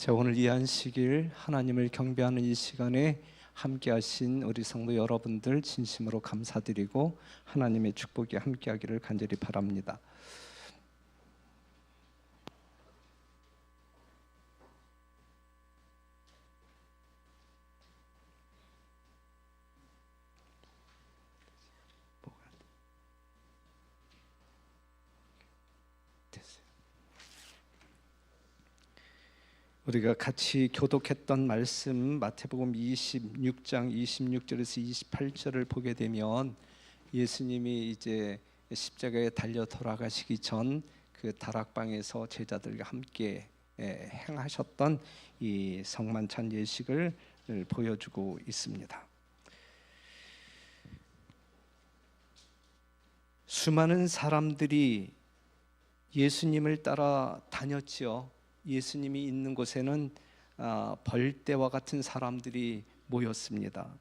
자, 오늘 이 안식일 하나님을 경배하는 이 시간에 함께하신 우리 성도 여러분들 진심으로 감사드리고 하나님의 축복이 함께하기를 간절히 바랍니다. 우리가 같이 교독했던 말씀 마태복음 26장 26절에서 28절을 보게 되면 예수님이 이제 십자가에 달려 돌아가시기 전 그 다락방에서 제자들과 함께 행하셨던 이 성만찬 예식을 보여주고 있습니다. 수많은 사람들이 예수님을 따라 다녔지요. 예수님이 있는 곳에는 벌떼와 같은 사람들이 모였습니다.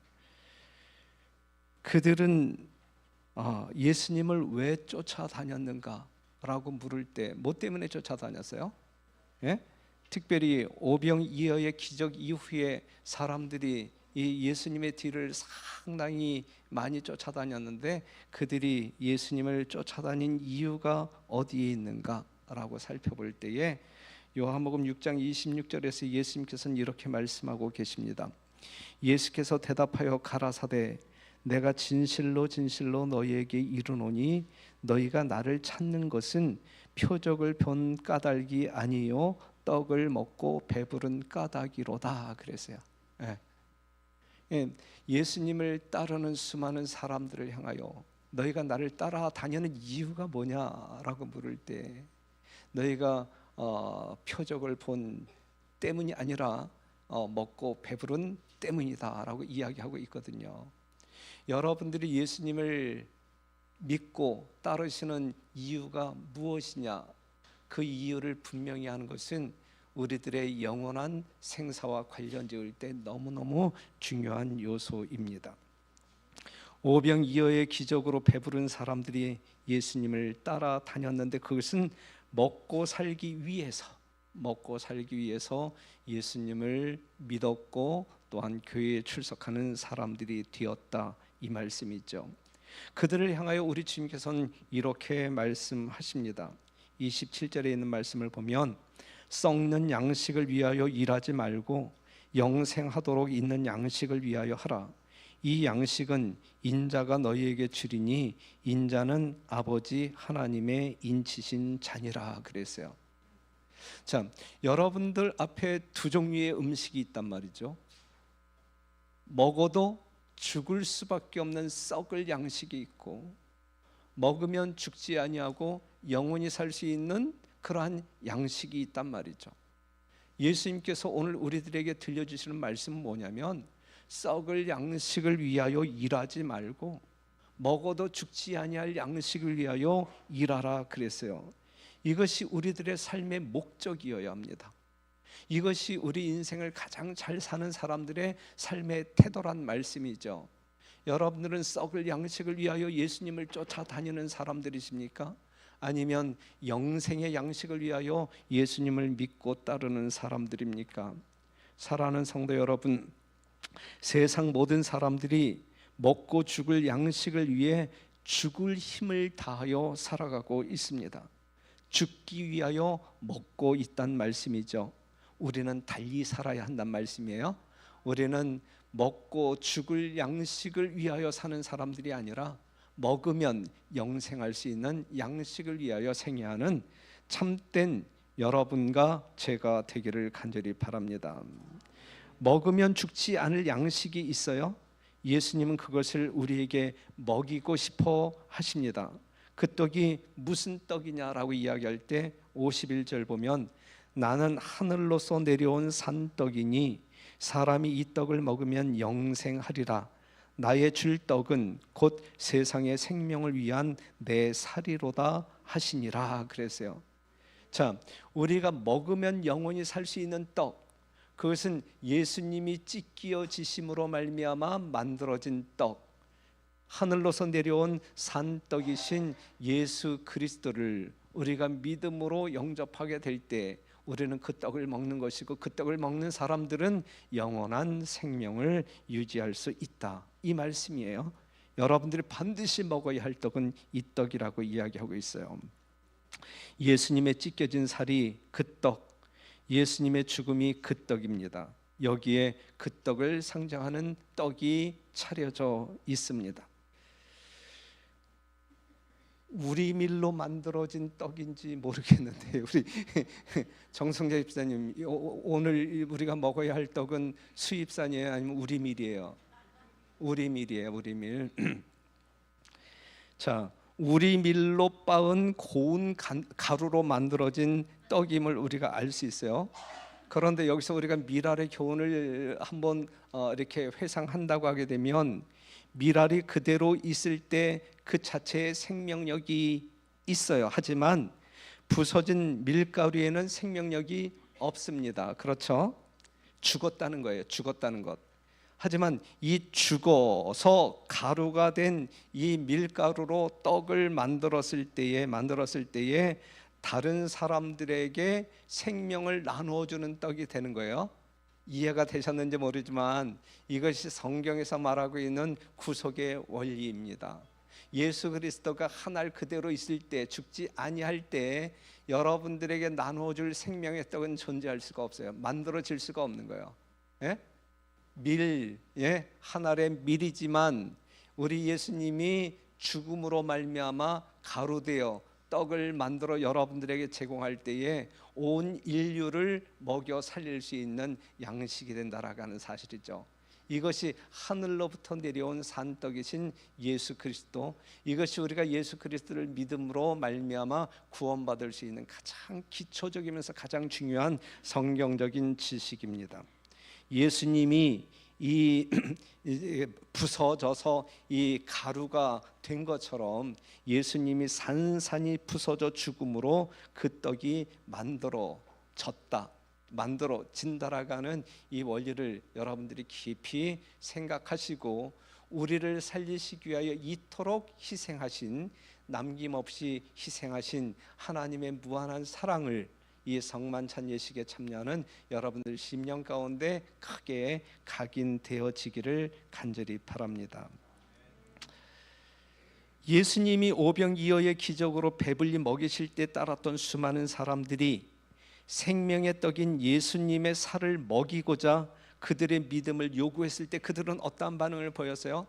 그들은 예수님을 왜 쫓아다녔는가라고 물을 때 뭐 때문에 쫓아다녔어요? 예? 특별히 오병이어의 기적 이후에 사람들이 이 예수님의 뒤를 상당히 많이 쫓아다녔는데 그들이 예수님을 쫓아다닌 이유가 어디에 있는가라고 살펴볼 때에 요한복음 6장 26절에서 예수님께서는 이렇게 말씀하고 계십니다. 예수께서 대답하여 가라사대 내가 진실로 진실로 너희에게 이르노니 너희가 나를 찾는 것은 표적을 본 까닭이 아니요 떡을 먹고 배부른 까닭이로다 그랬어요. 예수님을 따르는 수많은 사람들을 향하여 너희가 나를 따라다니는 이유가 뭐냐라고 물을 때 너희가 표적을 본 때문이 아니라 먹고 배부른 때문이다라고 이야기하고 있거든요. 여러분들이 예수님을 믿고 따르시는 이유가 무엇이냐? 그 이유를 분명히 하는 것은 우리들의 영원한 생사와 관련 지을 때 너무너무 중요한 요소입니다. 오병이어의 기적으로 배부른 사람들이 예수님을 따라다녔는데 그것은 먹고 살기 위해서 예수님을 믿었고 또한 교회에 출석하는 사람들이 되었다 이 말씀이죠. 그들을 향하여 우리 주님께서는 이렇게 말씀하십니다. 27절에 있는 말씀을 보면 썩는 양식을 위하여 일하지 말고 영생하도록 있는 양식을 위하여 하라. 이 양식은 인자가 너희에게 주리니 인자는 아버지 하나님의 인치신 자니라 그랬어요. 자, 여러분들 앞에 두 종류의 음식이 있단 말이죠. 먹어도 죽을 수밖에 없는 썩을 양식이 있고 먹으면 죽지 아니하고 영원히 살 수 있는 그러한 양식이 있단 말이죠. 예수님께서 오늘 우리들에게 들려주시는 말씀은 뭐냐면 썩을 양식을 위하여 일하지 말고 먹어도 죽지 아니할 양식을 위하여 일하라 그랬어요. 이것이 우리들의 삶의 목적이어야 합니다. 이것이 우리 인생을 가장 잘 사는 사람들의 삶의 태도란 말씀이죠. 여러분들은 썩을 양식을 위하여 예수님을 쫓아다니는 사람들이십니까? 아니면 영생의 양식을 위하여 예수님을 믿고 따르는 사람들입니까? 사랑하는 성도 여러분, 세상 모든 사람들이 먹고 죽을 양식을 위해 죽을 힘을 다하여 살아가고 있습니다. 죽기 위하여 먹고 있단 말씀이죠. 우리는 달리 살아야 한단 말씀이에요. 우리는 먹고 죽을 양식을 위하여 사는 사람들이 아니라 먹으면 영생할 수 있는 양식을 위하여 생애하는 참된 여러분과 제가 되기를 간절히 바랍니다. 먹으면 죽지 않을 양식이 있어요. 예수님은 그것을 우리에게 먹이고 싶어 하십니다. 그 떡이 무슨 떡이냐라고 이야기할 때 51절 보면 나는 하늘로서 내려온 산떡이니 사람이 이 떡을 먹으면 영생하리라. 나의 줄 떡은 곧 세상의 생명을 위한 내 살이로다 하시니라 그랬어요. 자, 우리가 먹으면 영원히 살 수 있는 떡, 그것은 예수님이 찢기어지심으로 말미암아 만들어진 떡, 하늘로서 내려온 산떡이신 예수 그리스도를 우리가 믿음으로 영접하게 될 때 우리는 그 떡을 먹는 것이고 그 떡을 먹는 사람들은 영원한 생명을 유지할 수 있다, 이 말씀이에요. 여러분들이 반드시 먹어야 할 떡은 이 떡이라고 이야기하고 있어요. 예수님의 찢겨진 살이 그 떡, 예수님의 죽음이 그 떡입니다. 여기에 그 떡을 상징하는 떡이 차려져 있습니다. 우리 밀로 만들어진 떡인지 모르겠는데 우리 정성재 집사님, 오늘 우리가 먹어야 할 떡은 수입산이에요, 아니면 우리 밀이에요? 우리 밀이에요, 우리 밀. 자, 우리 밀로 빻은 고운 가루로 만들어진 떡임을 우리가 알 수 있어요. 그런데 여기서 우리가 미랄의 교훈을 한번 이렇게 회상한다고 하게 되면, 미랄이 그대로 있을 때 그 자체의 생명력이 있어요. 하지만 부서진 밀가루에는 생명력이 없습니다. 그렇죠? 죽었다는 거예요. 죽었다는 것. 하지만 이 죽어서 가루가 된 이 밀가루로 떡을 만들었을 때에 다른 사람들에게 생명을 나누어주는 떡이 되는 거예요. 이해가 되셨는지 모르지만 이것이 성경에서 말하고 있는 구속의 원리입니다. 예수 그리스도가 한 알 그대로 있을 때, 죽지 아니할 때 여러분들에게 나누어줄 생명의 떡은 존재할 수가 없어요. 만들어질 수가 없는 거예요. 예? 밀, 한 알의 밀이지만 우리 예수님이 죽음으로 말미암아 가루되어 떡을 만들어 여러분들에게 제공할 때에 온 인류를 먹여 살릴 수 있는 양식이 된다라고 하는 사실이죠. 이것이 하늘로부터 내려온 산떡이신 예수 그리스도, 이것이 우리가 예수 그리스도를 믿음으로 말미암아 구원받을 수 있는 가장 기초적이면서 가장 중요한 성경적인 지식입니다. 예수님이 이 부서져서 이 가루가 된 것처럼 예수님이 산산이 부서져 죽음으로 그 떡이 만들어진다라는 이 원리를 여러분들이 깊이 생각하시고, 우리를 살리시기 위하여 이토록 희생하신, 남김없이 희생하신 하나님의 무한한 사랑을 이 성만찬 예식에 참여하는 여러분들 심령 가운데 크게 각인되어지기를 간절히 바랍니다. 예수님이 오병이어의 기적으로 배불리 먹이실 때 따랐던 수많은 사람들이 생명의 떡인 예수님의 살을 먹이고자 그들의 믿음을 요구했을 때 그들은 어떠한 반응을 보였어요?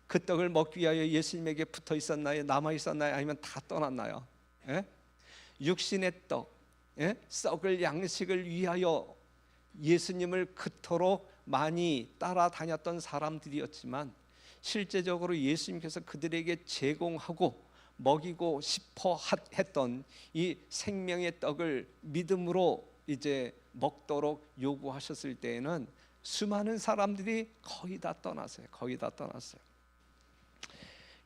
그 떡을 먹기 위하여 예수님에게 붙어 있었나요? 남아 있었나요? 아니면 다 떠났나요? 육신의 떡, 썩을 양식을 위하여 예수님을 그토록 많이 따라다녔던 사람들이었지만, 실제적으로 예수님께서 그들에게 제공하고 먹이고 싶어 했던 이 생명의 떡을 믿음으로 이제 먹도록 요구하셨을 때에는 수많은 사람들이 거의 다 떠났어요.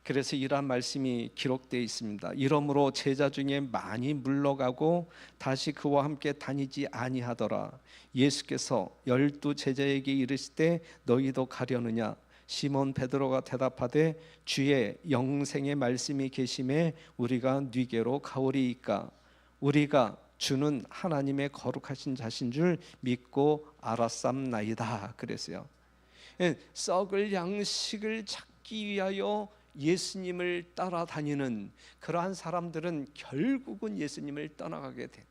그래서 이러한 말씀이 기록되어 있습니다. 이러므로 제자 중에 많이 물러가고 다시 그와 함께 다니지 아니하더라. 예수께서 12 제자에게 이르시되 너희도 가려느냐? 시몬 베드로가 대답하되 주의 영생의 말씀이 계심에 우리가 네게로 가오리이까? 우리가 주는 하나님의 거룩하신 자신 줄 믿고 알았삼나이다. 그랬어요. 썩을 양식을 찾기 위하여 예수님을 따라다니는 그러한 사람들은 결국은 예수님을 떠나가게 돼.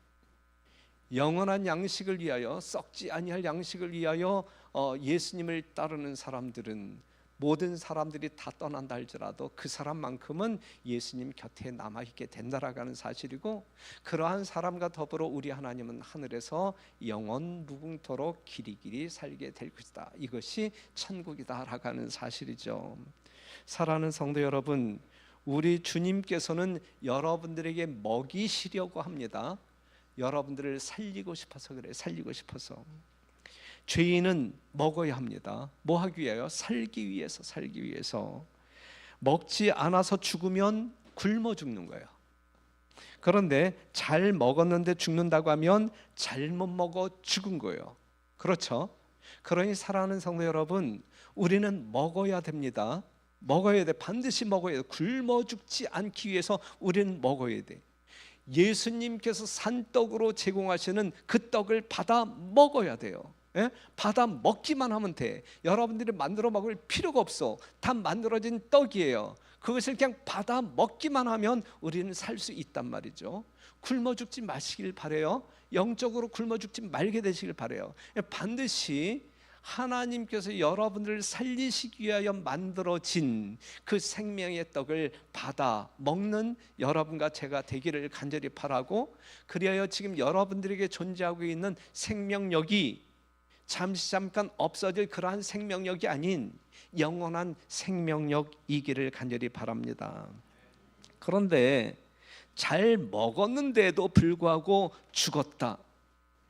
영원한 양식을 위하여, 썩지 아니할 양식을 위하여 예수님을 따르는 사람들은, 모든 사람들이 다 떠난다 할지라도 그 사람만큼은 예수님 곁에 남아있게 된다라고 하는 사실이고, 그러한 사람과 더불어 우리 하나님은 하늘에서 영원 무궁토록 길이길이 살게 될 것이다. 이것이 천국이다라고 하는 사실이죠. 사랑하는 성도 여러분, 우리 주님께서는 여러분들에게 먹이시려고 합니다. 여러분들을 살리고 싶어서 그래요. 살리고 싶어서. 죄인은 먹어야 합니다. 뭐 하기 위해요? 살기 위해서. 먹지 않아서 죽으면 굶어 죽는 거예요. 그런데 잘 먹었는데 죽는다고 하면 잘못 먹어 죽은 거예요. 그렇죠? 그러니 사랑하는 성도 여러분, 우리는 먹어야 됩니다. 먹어야 돼. 반드시 먹어야 돼. 굶어 죽지 않기 위해서 우리는 먹어야 돼. 예수님께서 산떡으로 제공하시는 그 떡을 받아 먹어야 돼요. 예? 받아 먹기만 하면 돼. 여러분들이 만들어 먹을 필요가 없어. 다 만들어진 떡이에요. 그것을 그냥 받아 먹기만 하면 우리는 살 수 있단 말이죠. 굶어 죽지 마시길 바래요. 영적으로 굶어 죽지 말게 되시길 바래요. 반드시 하나님께서 여러분들을 살리시기 위하여 만들어진 그 생명의 떡을 받아 먹는 여러분과 제가 되기를 간절히 바라고, 그리하여 지금 여러분들에게 존재하고 있는 생명력이 잠깐 없어질 그러한 생명력이 아닌 영원한 생명력이기를 간절히 바랍니다. 그런데 잘 먹었는데도 불구하고 죽었다.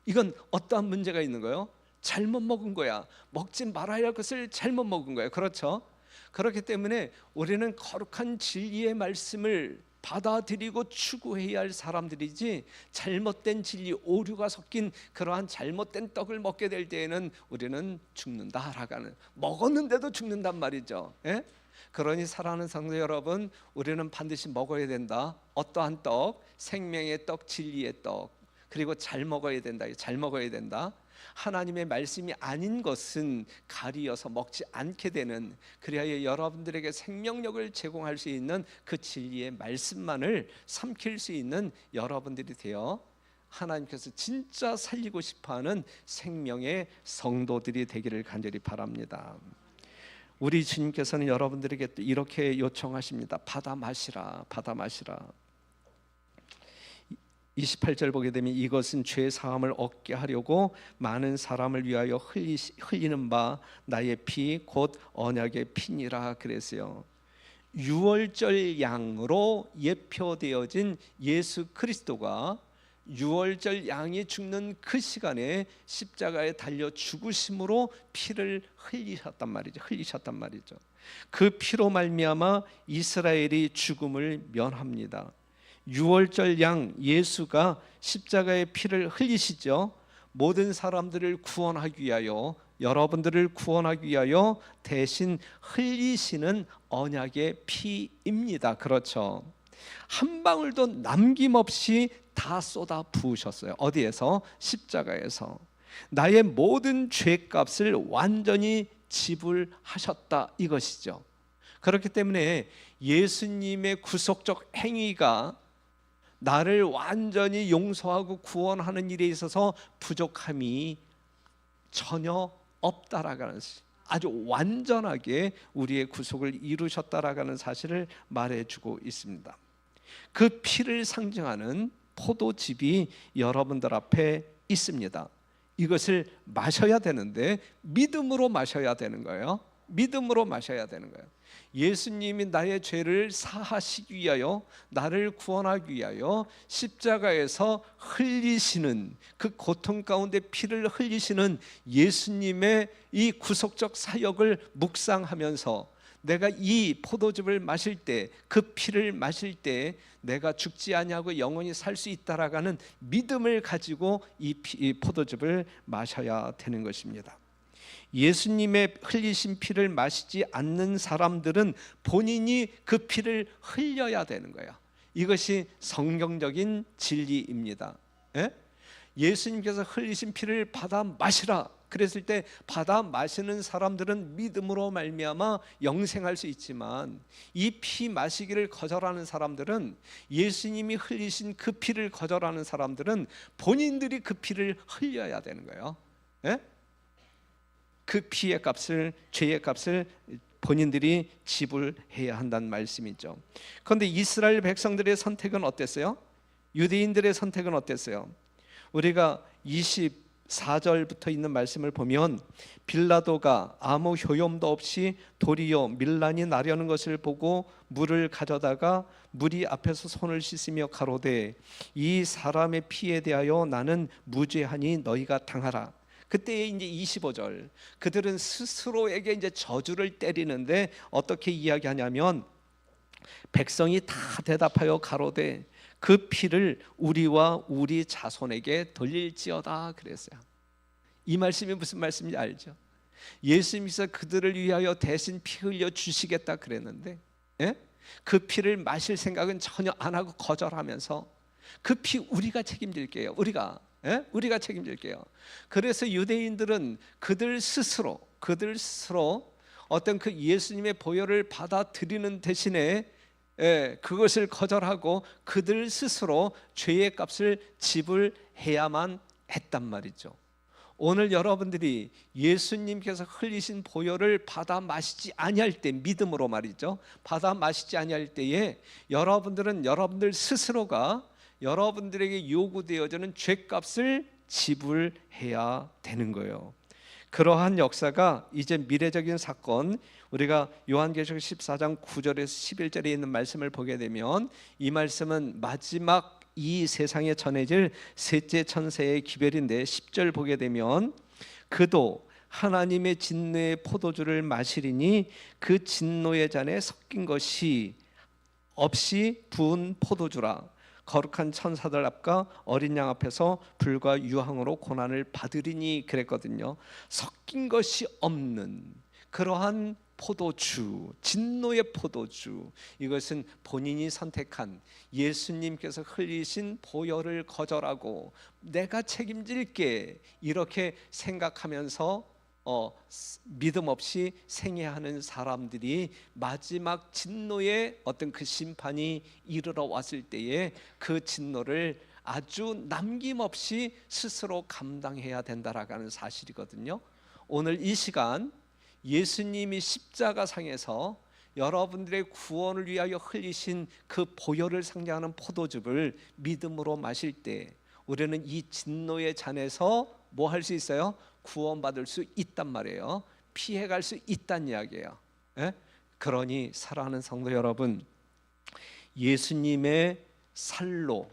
이건 어떠한 문제가 있는 거예요? 잘못 먹은 거야. 먹지 말아야 할 것을 잘못 먹은 거야. 그렇죠? 그렇기 때문에 우리는 거룩한 진리의 말씀을 받아들이고 추구해야 할 사람들이지, 잘못된 진리, 오류가 섞인 그러한 잘못된 떡을 먹게 될 때에는 우리는 죽는다라고 하는, 먹었는데도 죽는단 말이죠. 예? 그러니 사랑하는 성도 여러분, 우리는 반드시 먹어야 된다. 어떠한 떡? 생명의 떡, 진리의 떡. 그리고 잘 먹어야 된다. 잘 먹어야 된다. 하나님의 말씀이 아닌 것은 가리어서 먹지 않게 되는, 그리하여 여러분들에게 생명력을 제공할 수 있는 그 진리의 말씀만을 삼킬 수 있는 여러분들이 되어 하나님께서 진짜 살리고 싶어하는 생명의 성도들이 되기를 간절히 바랍니다. 우리 주님께서는 여러분들에게 이렇게 요청하십니다. 받아 마시라, 받아 마시라. 28절 보게 되면 이것은 죄 사함을 얻게 하려고 많은 사람을 위하여 흘리는 바 나의 피 곧 언약의 피니라 그랬어요. 유월절 양으로 예표되어진 예수 그리스도가 유월절 양이 죽는 그 시간에 십자가에 달려 죽으심으로 피를 흘리셨단 말이죠. 그 피로 말미암아 이스라엘이 죽음을 면합니다. 유월절 양 예수가 십자가의 피를 흘리시죠. 모든 사람들을 구원하기 위하여, 여러분들을 구원하기 위하여 대신 흘리시는 언약의 피입니다. 그렇죠? 한 방울도 남김없이 다 쏟아 부으셨어요. 어디에서? 십자가에서. 나의 모든 죄값을 완전히 지불하셨다, 이것이죠. 그렇기 때문에 예수님의 구속적 행위가 나를 완전히 용서하고 구원하는 일에 있어서 부족함이 전혀 없다라는 것이, 아주 완전하게 우리의 구속을 이루셨다라는 사실을 말해주고 있습니다. 그 피를 상징하는 포도즙이 여러분들 앞에 있습니다. 이것을 마셔야 되는데 믿음으로 마셔야 되는 거예요. 믿음으로 마셔야 되는 거예요. 예수님이 나의 죄를 사하시기 위하여, 나를 구원하기 위하여 십자가에서 흘리시는 그 고통 가운데 피를 흘리시는 예수님의 이 구속적 사역을 묵상하면서 내가 이 포도즙을 마실 때, 그 피를 마실 때 내가 죽지 아니하고 영원히 살 수 있다라는 믿음을 가지고 이 포도즙을 마셔야 되는 것입니다. 예수님의 흘리신 피를 마시지 않는 사람들은 본인이 그 피를 흘려야 되는 거예요. 이것이 성경적인 진리입니다. 예? 예수님께서 흘리신 피를 받아 마시라 그랬을 때 받아 마시는 사람들은 믿음으로 말미암아 영생할 수 있지만, 이 피 마시기를 거절하는 사람들은, 예수님이 흘리신 그 피를 거절하는 사람들은 본인들이 그 피를 흘려야 되는 거예요. 예? 그 피의 값을, 죄의 값을 본인들이 지불해야 한다는 말씀이죠. 그런데 이스라엘 백성들의 선택은 어땠어요? 유대인들의 선택은 어땠어요? 우리가 24절부터 있는 말씀을 보면, 빌라도가 아무 효용도 없이 도리어 밀란이 나려는 것을 보고 물을 가져다가 무리 앞에서 손을 씻으며 가로되 이 사람의 피에 대하여 나는 무죄하니 너희가 당하라. 그때 이제 25절, 그들은 스스로에게 이제 저주를 때리는데 어떻게 이야기하냐면, 백성이 다 대답하여 가로되 그 피를 우리와 우리 자손에게 돌릴지어다 그랬어요. 이 말씀이 무슨 말씀인지 알죠? 예수님께서 그들을 위하여 대신 피 흘려 주시겠다 그랬는데, 예? 그 피를 마실 생각은 전혀 안 하고 거절하면서 그 피 우리가 책임질게요. 우리가 책임질게요. 그래서 유대인들은 그들 스스로 어떤 그 예수님의 보혈을 받아들이는 대신에 그것을 거절하고 그들 스스로 죄의 값을 지불해야만 했단 말이죠. 오늘 여러분들이 예수님께서 흘리신 보혈을 받아 마시지 아니할 때, 믿음으로 말이죠, 받아 마시지 아니할 때에 여러분들은 여러분들 스스로가 여러분들에게 요구되어지는 죄값을 지불해야 되는 거예요. 그러한 역사가 이제 미래적인 사건, 우리가 요한계시록 14장 9절에서 11절에 있는 말씀을 보게 되면, 이 말씀은 마지막 이 세상에 전해질 셋째 천사의 기별인데 10절 보게 되면, 그도 하나님의 진노의 포도주를 마시리니 그 진노의 잔에 섞인 것이 없이 부은 포도주라. 거룩한 천사들 앞과 어린 양 앞에서 불과 유황으로 고난을 받으리니 그랬거든요. 섞인 것이 없는 그러한 포도주, 진노의 포도주, 이것은 본인이 선택한 예수님께서 흘리신 보혈을 거절하고 내가 책임질게 이렇게 생각하면서 믿음 없이 생애하는 사람들이 마지막 진노의 어떤 그 심판이 이르러 왔을 때에 그 진노를 아주 남김없이 스스로 감당해야 된다라는 사실이거든요. 오늘 이 시간 예수님이 십자가상에서 여러분들의 구원을 위하여 흘리신 그 보혈을 상징하는 포도즙을 믿음으로 마실 때 우리는 이 진노의 잔에서 뭐 할 수 있어요? 구원받을 수 있단 말이에요. 피해갈 수 있다는 이야기예요. 그러니 사랑하는 성도 여러분, 예수님의 살로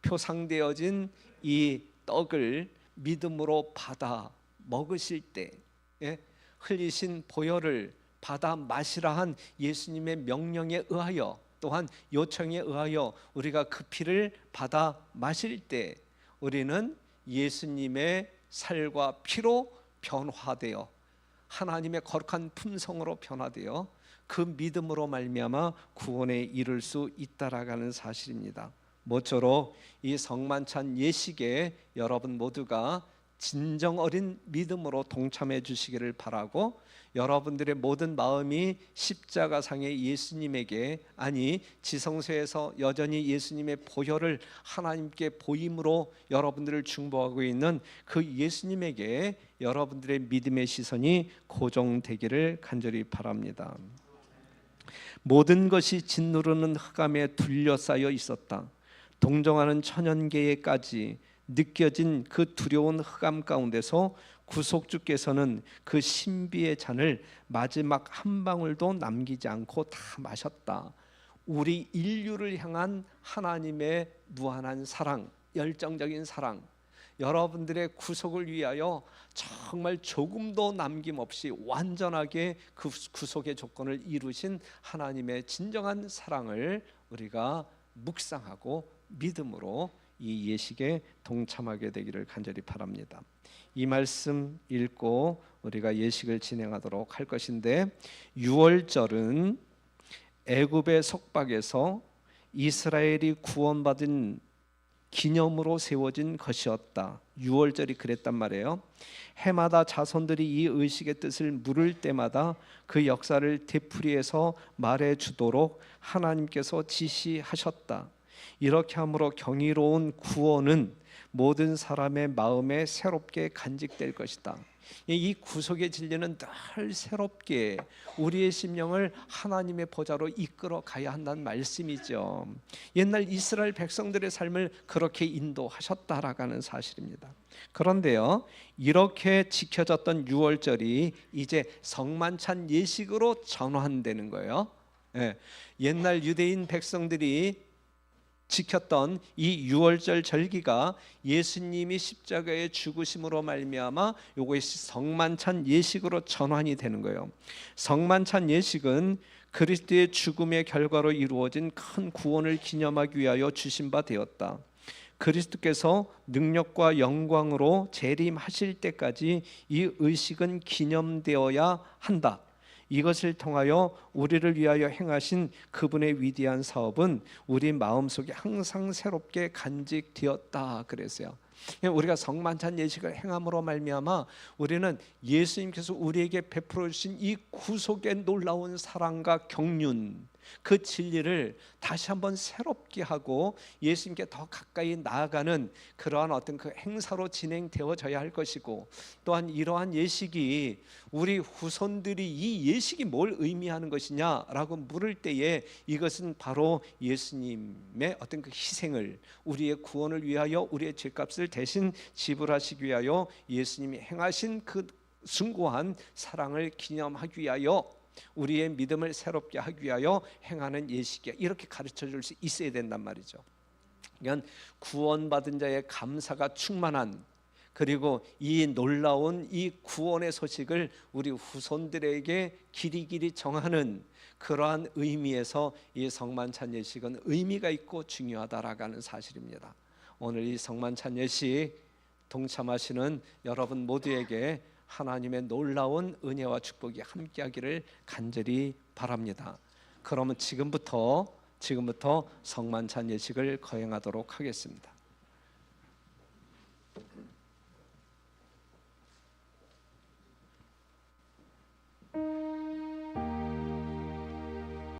표상되어진 이 떡을 믿음으로 받아 먹으실 때 흘리신 보혈을 받아 마시라 한 예수님의 명령에 의하여, 또한 요청에 의하여 우리가 그 피를 받아 마실 때 우리는 예수님의 살과 피로 변화되어 하나님의 거룩한 품성으로 변화되어 그 믿음으로 말미암아 구원에 이를 수 있다라는 사실입니다. 모쪼록 이 성만찬 예식에 여러분 모두가 진정 어린 믿음으로 동참해 주시기를 바라고, 여러분들의 모든 마음이 십자가상의 예수님에게, 아니 지성소에서 여전히 예수님의 보혈을 하나님께 보임으로 여러분들을 중보하고 있는 그 예수님에게 여러분들의 믿음의 시선이 고정되기를 간절히 바랍니다. 모든 것이 짓누르는 흑암에 둘러싸여 있었다. 동정하는 천연계에까지 느껴진 그 두려운 흑암 가운데서 구속주께서는 그 신비의 잔을 마지막 한 방울도 남기지 않고 다 마셨다. 우리 인류를 향한 하나님의 무한한 사랑, 열정적인 사랑, 여러분들의 구속을 위하여 정말 조금도 남김없이 완전하게 그 구속의 조건을 이루신 하나님의 진정한 사랑을 우리가 묵상하고 믿음으로 이 예식에 동참하게 되기를 간절히 바랍니다. 이 말씀 읽고 우리가 예식을 진행하도록 할 것인데, 유월절은 애굽의 속박에서 이스라엘이 구원받은 기념으로 세워진 것이었다. 유월절이 그랬단 말이에요. 해마다 자손들이 이 의식의 뜻을 물을 때마다 그 역사를 되풀이해서 말해주도록 하나님께서 지시하셨다. 이렇게 함으로 경이로운 구원은 모든 사람의 마음에 새롭게 간직될 것이다. 이 구속의 진리는 늘 새롭게 우리의 심령을 하나님의 보좌로 이끌어 가야 한다는 말씀이죠. 옛날 이스라엘 백성들의 삶을 그렇게 인도하셨다라는 사실입니다. 그런데요, 이렇게 지켜졌던 유월절이 이제 성만찬 예식으로 전환되는 거예요. 옛날 유대인 백성들이 지켰던 이 유월절 절기가 예수님이 십자가의 죽으심으로 말미암아 이것이 성만찬 예식으로 전환이 되는 거예요. 성만찬 예식은 그리스도의 죽음의 결과로 이루어진 큰 구원을 기념하기 위하여 주신 바 되었다. 그리스도께서 능력과 영광으로 재림하실 때까지 이 의식은 기념되어야 한다. 이것을 통하여 우리를 위하여 행하신 그분의 위대한 사업은 우리 마음속에 항상 새롭게 간직되었다 그랬어요. 우리가 성만찬 예식을 행함으로 말미암아 우리는 예수님께서 우리에게 베풀어 주신 이 구속의 놀라운 사랑과 경륜, 그 진리를 다시 한번 새롭게 하고 예수님께 더 가까이 나아가는 그러한 어떤 그 행사로 진행되어져야 할 것이고, 또한 이러한 예식이 우리 후손들이 이 예식이 뭘 의미하는 것이냐라고 물을 때에 이것은 바로 예수님의 어떤 그 희생을, 우리의 구원을 위하여 우리의 죄값을 대신 지불하시기 위하여 예수님이 행하신 그 숭고한 사랑을 기념하기 위하여, 우리의 믿음을 새롭게 하기 위하여 행하는 예식이야, 이렇게 가르쳐 줄 수 있어야 된단 말이죠. 그러니까 구원받은 자의 감사가 충만한, 그리고 이 놀라운 이 구원의 소식을 우리 후손들에게 길이길이 정하는 그러한 의미에서 이 성만찬 예식은 의미가 있고 중요하다라고 하는 사실입니다. 오늘 이 성만찬 예식 동참하시는 여러분 모두에게 하나님의 놀라운 은혜와 축복이 함께하기를 간절히 바랍니다. 그러면 지금부터 성만찬 예식을 거행하도록 하겠습니다.